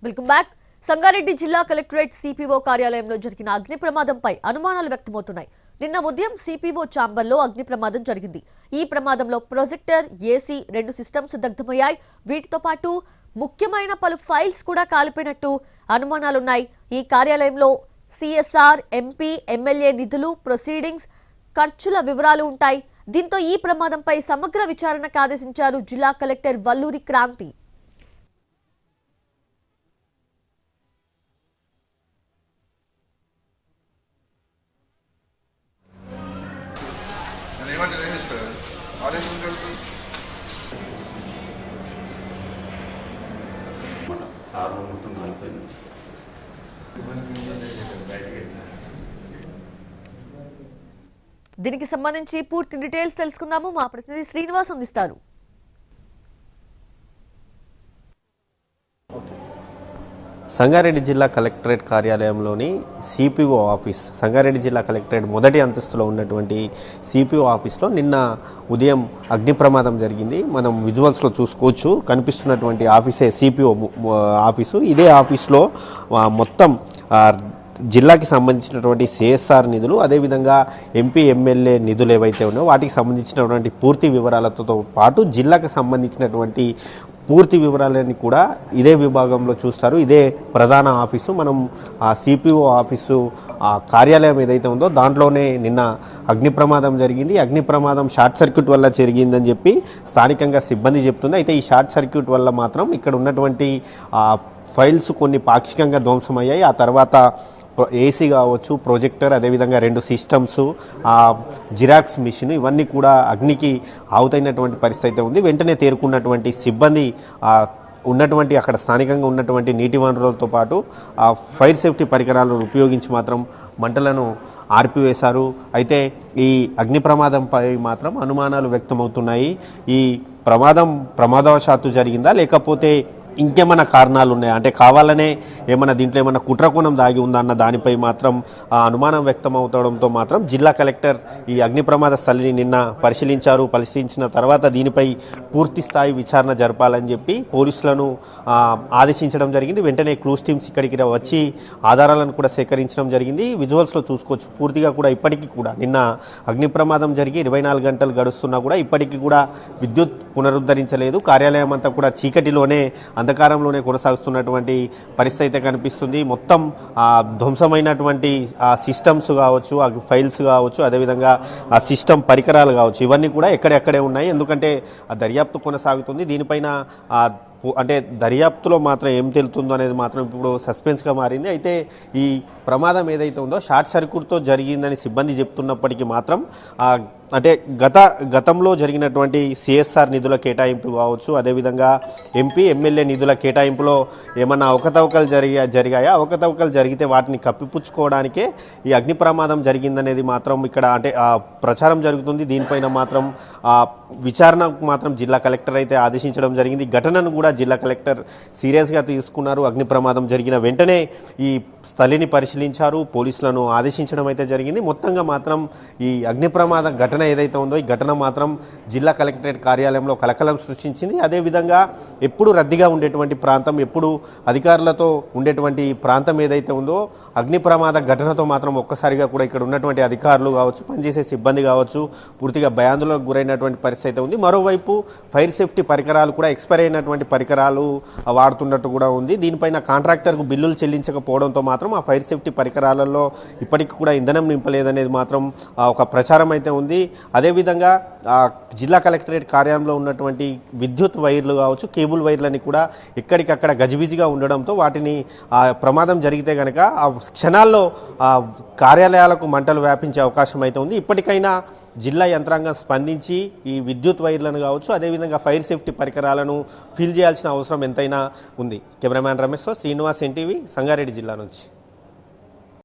Welcome back. Sangareddy జిల్లా collectorate CPO కార్యాలయంలో జరిగిన అగ్ని ప్రమాదంపై అనుమానాలు వ్యక్తమవుతున్నాయి. నిన్న ఉదయం సిపిఓ ఛాంబర్లో అగ్ని ప్రమాదం జరిగింది. ఈ ప్రమాదంలో ప్రొజెక్టర్, ఏసీ, 2 సిస్టమ్స్ దగ్ధమయ్యాయి. వీటితో పాటు ముఖ్యమైన పలు ఫైల్స్ కూడా కాలిపోయినట్టు అనుమానాలున్నాయి. ఈ కార్యాలయంలో సిఎస్ఆర్, ఎంపీ, ఎమ్మెల్యే నిధులు, ప్రొసీడింగ్స్, ఖర్చుల వివరాలు ఉంటాయి. దీంతో ఈ ప్రమాదంపై సమగ్ర విచారణకు ఆదేశించారు జిల్లా కలెక్టర్ వల్లూరి క్రాంతి. దీనికి సంబంధించి పూర్తి డీటెయిల్స్ తెలుసుకుందాము. మా ప్రతినిధి శ్రీనివాస్ అందిస్తారు. సంగారెడ్డి జిల్లా కలెక్టరేట్ కార్యాలయంలోని సిపిఓ ఆఫీస్, సంగారెడ్డి జిల్లా కలెక్టరేట్ మొదటి అంతస్తులో ఉన్నటువంటి సిపిఓ ఆఫీస్లో నిన్న ఉదయం అగ్ని ప్రమాదం జరిగింది. మనం విజువల్స్లో చూసుకోవచ్చు. కనిపిస్తున్నటువంటి ఆఫీసే సిపిఓ ఆఫీసు. ఇదే ఆఫీస్లో మొత్తం జిల్లాకి సంబంధించినటువంటి సిఎస్ఆర్ నిధులు, అదేవిధంగా ఎంపీ, ఎమ్మెల్యే నిధులు ఏవైతే ఉన్నాయో వాటికి సంబంధించినటువంటి పూర్తి వివరాలతో పాటు జిల్లాకు సంబంధించినటువంటి పూర్తి వివరాలని కూడా ఇదే విభాగంలో చూస్తారు. ఇదే ప్రధాన ఆఫీసు. మనం ఆ సిపిఓ ఆఫీసు కార్యాలయం ఏదైతే ఉందో దాంట్లోనే నిన్న అగ్ని ప్రమాదం జరిగింది. అగ్ని ప్రమాదం షార్ట్ సర్క్యూట్ వల్ల జరిగిందని చెప్పి స్థానికంగా సిబ్బంది చెప్తుంది. అయితే ఈ షార్ట్ సర్క్యూట్ వల్ల మాత్రం ఇక్కడ ఉన్నటువంటి ఫైల్స్ కొన్ని పాక్షికంగా ధ్వంసమయ్యాయి. ఆ తర్వాత ఏసీ కావచ్చు, ప్రొజెక్టర్, అదేవిధంగా 2 సిస్టమ్స్, జిరాక్స్ మిషన్, ఇవన్నీ కూడా అగ్నికి ఆవుతైనటువంటి పరిస్థితి అయితే ఉంది. వెంటనే తేరుకున్నటువంటి సిబ్బంది ఉన్నటువంటి అక్కడ స్థానికంగా ఉన్నటువంటి నీటి వనరులతో పాటు ఫైర్ సేఫ్టీ పరికరాలను ఉపయోగించి మాత్రం మంటలను ఆర్పివేశారు. అయితే ఈ అగ్ని ప్రమాదంపై మాత్రం అనుమానాలు వ్యక్తమవుతున్నాయి. ఈ ప్రమాదవశాత్తు జరిగిందా, లేకపోతే ఇంకేమైనా కారణాలు ఉన్నాయా, అంటే కావాలనే ఏమైనా దీంట్లో ఏమైనా కుట్రకోణం దాగి ఉందా అన్న దానిపై మాత్రం అనుమానం వ్యక్తం అవుతడంతో మాత్రం జిల్లా కలెక్టర్ ఈ అగ్ని ప్రమాద స్థలిని నిన్న పరిశీలించిన తర్వాత దీనిపై పూర్తి స్థాయి విచారణ జరపాలని చెప్పి పోలీసులను ఆదేశించడం జరిగింది. వెంటనే క్లూస్ టీమ్స్ ఇక్కడికి వచ్చి ఆధారాలను కూడా సేకరించడం జరిగింది. విజువల్స్లో చూసుకోవచ్చు. పూర్తిగా కూడా ఇప్పటికీ కూడా నిన్న అగ్ని ప్రమాదం జరిగి 24 గంటలు గడుస్తున్నా కూడా ఇప్పటికీ కూడా విద్యుత్ పునరుద్ధరించలేదు. కార్యాలయం అంతా కూడా చీకటిలోనే, అంధకారంలోనే కొనసాగుతున్నటువంటి పరిస్థితి అయితే కనిపిస్తుంది. మొత్తం ధ్వంసమైనటువంటి సిస్టమ్స్ కావచ్చు, ఫైల్స్ కావచ్చు, అదేవిధంగా ఆ సిస్టమ్ పరికరాలు కావచ్చు, ఇవన్నీ కూడా ఎక్కడెక్కడే ఉన్నాయి. ఎందుకంటే ఆ దర్యాప్తు కొనసాగుతుంది. దీనిపైన అంటే దర్యాప్తులో మాత్రం ఏం తెలుతుందో అనేది మాత్రం ఇప్పుడు సస్పెన్స్గా మారింది. అయితే ఈ ప్రమాదం ఏదైతే ఉందో షార్ట్ సర్క్యూట్తో జరిగిందని సిబ్బంది చెప్తున్నప్పటికీ మాత్రం అంటే గతంలో జరిగినటువంటి సిఎస్ఆర్ నిధుల కేటాయింపు కావచ్చు, అదేవిధంగా ఎంపీ, ఎమ్మెల్యే నిధుల కేటాయింపులో ఏమన్నా అవకతవకలు జరిగాయా, అవకతవకలు జరిగితే వాటిని కప్పిపుచ్చుకోవడానికే ఈ అగ్ని ప్రమాదం జరిగిందనేది మాత్రం ఇక్కడ అంటే ప్రచారం జరుగుతుంది. దీనిపైన మాత్రం విచారణకు మాత్రం జిల్లా కలెక్టర్ అయితే ఆదేశించడం జరిగింది. ఘటనను కూడా జిల్లా కలెక్టర్ సీరియస్గా తీసుకున్నారు. అగ్ని ప్రమాదం జరిగిన వెంటనే ఈ స్థలిని పరిశీలించారు, పోలీసులను ఆదేశించడం అయితే జరిగింది. మొత్తంగా మాత్రం ఈ అగ్ని ప్రమాద ఘటన ఏదైతే ఉందో ఈ ఘటన మాత్రం జిల్లా కలెక్టరేట్ కార్యాలయంలో కలకలం సృష్టించింది. అదేవిధంగా ఎప్పుడు రద్దీగా ఉండేటువంటి ప్రాంతం, ఎప్పుడు అధికారులతో ఉండేటువంటి ప్రాంతం ఏదైతే ఉందో అగ్ని ప్రమాద ఘటనతో మాత్రం ఒక్కసారిగా కూడా ఇక్కడ ఉన్నటువంటి అధికారులు కావచ్చు, పనిచేసే సిబ్బంది కావచ్చు, పూర్తిగా భయాందోళనకు గురైనటువంటి పరిస్థితి అయితే ఉంది. మరోవైపు ఫైర్ సేఫ్టీ పరికరాలు కూడా ఎక్స్పైర్ అయినటువంటి పరికరాలు వాడుతున్నట్టు కూడా ఉంది. దీనిపైన కాంట్రాక్టర్కు బిల్లులు చెల్లించకపోవడంతో మాత్రం ఆ ఫైర్ సేఫ్టీ పరికరాలలో ఇప్పటికీ కూడా ఇంధనం నింపలేదనేది మాత్రం ఒక ప్రచారం అయితే ఉంది. అదేవిధంగా జిల్లా కలెక్టరేట్ కార్యాలయంలో ఉన్నటువంటి విద్యుత్ వైర్లు కావచ్చు, కేబుల్ వైర్లని కూడా ఎక్కడికక్కడ గజిబిజిగా ఉండడంతో వాటిని ప్రమాదం జరిగితే కనుక ఆ క్షణాల్లో కార్యాలయాలకు మంటలు వ్యాపించే అవకాశం అయితే ఉంది. ఇప్పటికైనా జిల్లా యంత్రాంగం స్పందించి ఈ విద్యుత్ వైర్లను కావచ్చు, అదేవిధంగా ఫైర్ సేఫ్టీ పరికరాలను ఫిల్ చేయాల్సిన అవసరం ఎంతైనా ఉంది. కెమెరామ్యాన్ రమేష్తో శ్రీనివాస్, ఎన్టీవీ, సంగారెడ్డి జిల్లా నుంచి.